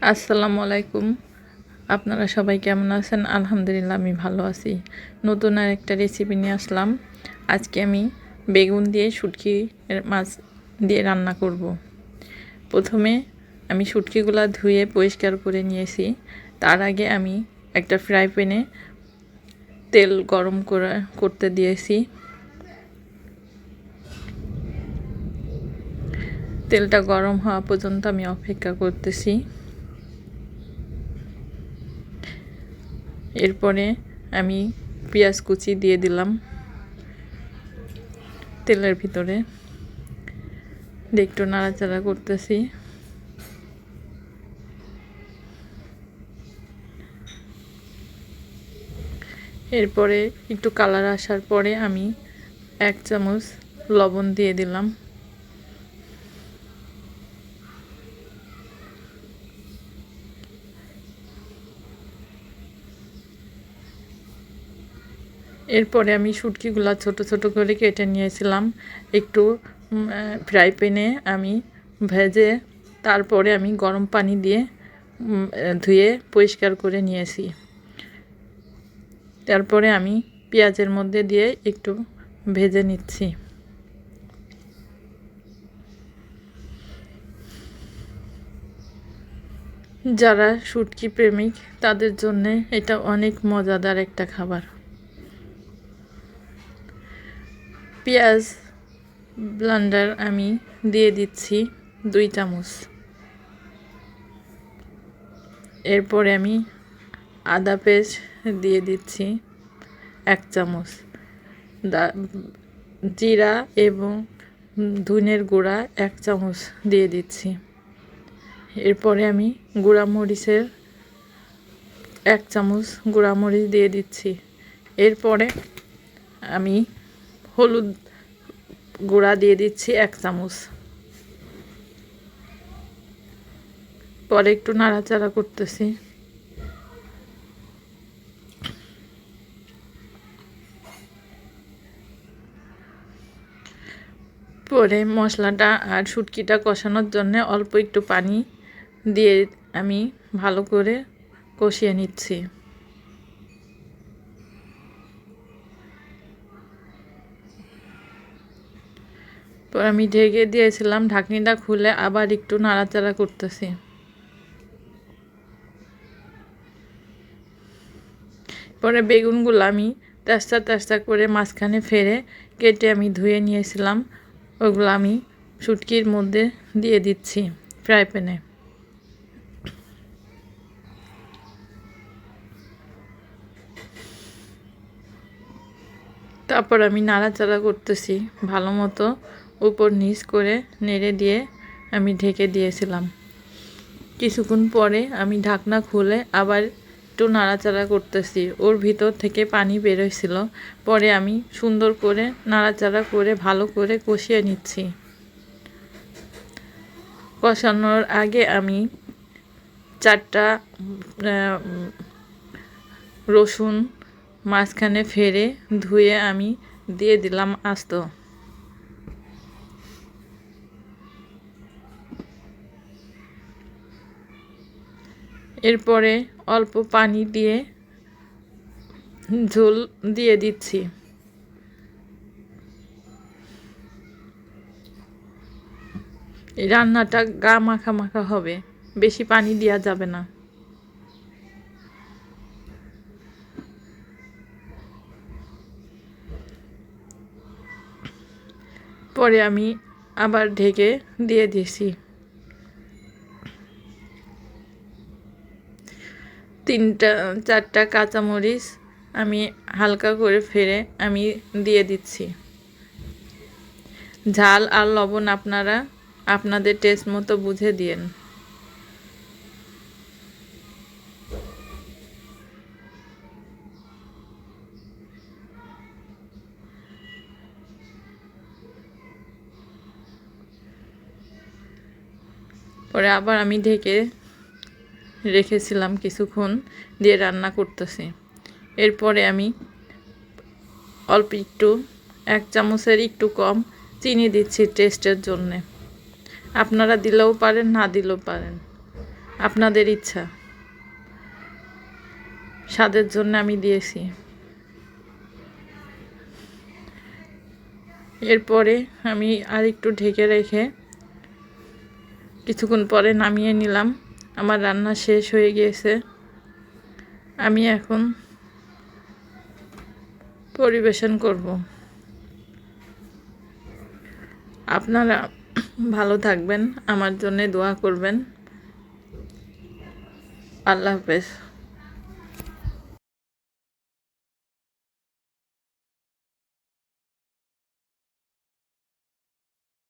আসসালামু আলাইকুম। আপনারা সবাই কেমন আছেন? আলহামদুলিল্লাহ আমি ভালো আছি। নতুন আর একটা রেসিপি নিয়ে আসলাম। আজকে আমি বেগুন দিয়ে শুটকি মাছ দিয়ে রান্না করব। প্রথমে আমি শুটকিগুলো ধুয়ে পরিষ্কার করে নিয়েছি। তার আগে আমি একটা ফ্রাই প্যানে তেল গরম করতে দিয়েছি। তেলটা গরম হওয়া পর্যন্ত আমি অপেক্ষা করতেছি। এরপরে আমি পেঁয়াজ কুচি দিয়ে দিলাম তেলের ভিতরে, একটু নাড়াচাড়া করতেছি। এরপরে একটু কালার আসার পরে আমি 1 চামচ লবণ দিয়ে দিলাম। এরপরে আমি শুটকিগুলো ছোট ছোট করে কেটে নিয়েছিলাম। একটু ফ্রাই প্যানে আমি ভেজে তারপরে আমি গরম পানি দিয়ে ধুয়ে পরিষ্কার করে নিয়েছি। তারপরে আমি পেঁয়াজের মধ্যে দিয়ে একটু ভেজে নিচ্ছি। যারা শুটকি প্রেমিক তাদের জন্য এটা অনেক মজাদার একটা খাবার। পেঁয়াজ ব্লেন্ডার আমি দিয়ে দিচ্ছি 2 চামচ। এরপরে আমি আদা পেস্ট দিয়ে দিচ্ছি 1 চামচ। জিরা এবং ধনের গুঁড়া 1 চামচ দিয়ে দিচ্ছি। এরপরে আমি গুঁড়া মরিচের 1 চামচ গুঁড়া মরিচ দিয়ে দিচ্ছি। এরপরে আমি হলুদ গুঁড়া দিয়ে দিচ্ছি 1 চামচ। পরে একটু নাড়াচাড়া করতেছি। পরে মশলাটা আর শুটকিটা কষানোর জন্য অল্প একটু পানি দিয়ে আমি ভালো করে কষিয়ে নিচ্ছি। পরে আমি ঢেকে দিয়েছিলাম, ঢাকনিটা খুলে আবার একটু নাড়াচাড়া করতেছি। পরে বেগুনগুলো আমি তেস্তা তেস্তা করে মাঝখানে ফেলে কেটে আমি ধুয়ে নিয়েছিলাম, ওগুলো আমি শুটকির মধ্যে দিয়ে দিচ্ছি ফ্রাই প্যানে। তারপর আমি নাড়াচাড়া করতেছি ভালো মতো, উপর নিচ করে নেড়ে দিয়ে আমি ঢেকে দিয়েছিলাম। কিছুক্ষণ পরে আমি ঢাকনা খুলে আবার একটু নাড়াচাড়া করতেছি। ওর ভিতর থেকে পানি বেরোয়ছিল। পরে আমি সুন্দর করে নাড়াচাড়া করে ভালো করে কষিয়ে নিচ্ছি। কষানোর আগে আমি 4টা রসুন মাঝখানে ফেলে ধুয়ে আমি দিয়ে দিলাম আস্ত। এরপরে অল্প পানি দিয়ে ঝোল দিয়ে দিচ্ছি। এই রান্নাটা গা মাখা মাখা হবে, বেশি পানি দেওয়া যাবে না। পরে আমি আবার ঢেকে দিয়ে দিয়েছি। 4টা কাঁচামরিচ আমি হালকা করে ফেলে আমি দিয়ে দিচ্ছি। ঝাল আর লবণ আপনারা আপনাদের টেস্ট মতো বুঝে দিয়েন। পরে আবার আমি ঢেকে রেখেছিলাম কিছুক্ষণ, দিয়ে রান্না করতেছি। এরপরে আমি অল্প একটু 1 চামচের একটু কম চিনি দিচ্ছি টেস্টের জন্যে। আপনারা দিলেও পারেন, না দিলেও পারেন। আপনাদের ইচ্ছা, স্বাদের জন্য আমি দিয়েছি। এরপরে আমি আর একটু ঢেকে রেখে কিছুক্ষণ পরে নামিয়ে নিলাম। আমার রান্না শেষ হয়ে গিয়েছে। আমি এখন পরিবেশন করব। আপনারা ভালো থাকবেন, আমার জন্য দোয়া করবেন। আল্লাহ হাফেজ।